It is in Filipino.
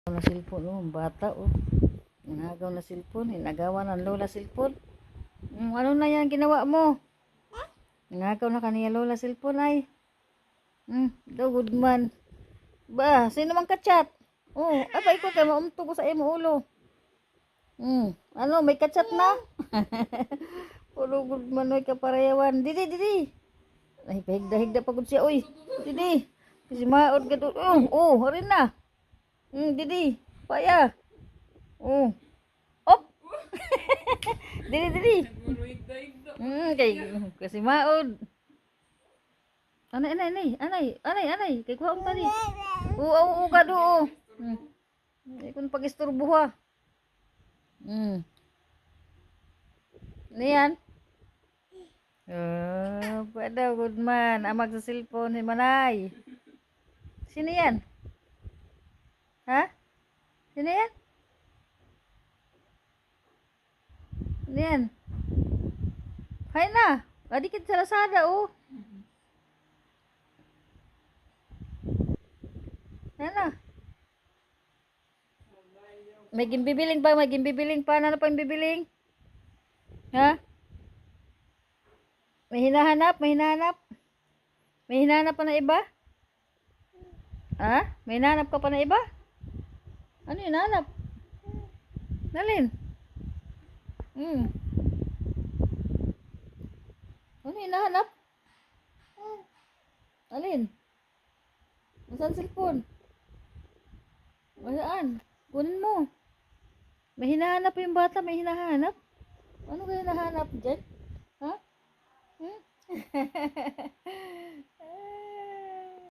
Na cellphone, oh, bata, oh. Nanagaw na cellphone, inagawan ng lola cellphone. Ano na yan ginawa mo? Nanagaw na kaniya lola cellphone ay. Do good man. Ba, sino man kachat? Oh, abay ko kay maumtog ko sa imo ulo. Ano, may kachat na? Puro good man oy kaparayawan. Didi, didi. Ay, pahigda-higda pagod siya, oy. Didi. Kasi maod ka doon. Harin na. Didi. Paya. Oh. Op. Didi, didi. Kay kasi maod. Anay. Kay kuha mo tadi. Oo, ka do. Ay kun pag-istorbo ha. Niyan. Pwede good man. Amag sa cellphone ni Manay. Sino yan? Ha? Sino yan? Sino yan? Hay na. Adikit sa Lazada, oh. Hay na. May gimbibiling pa, may gimbibiling pa. Ano pa yung bibiling? Ha? May hinahanap, may hinahanap. May hinahanap pa na iba? Ha? May hinahanap ka pa na iba? Ano yung hinahanap? Nalin? Ano yung hinahanap? Alin? Masaan cellphone? Masaan? Kunin mo. May hinahanap yung bata, may hinahanap. Ano kayo hinahanap dyan? Ha?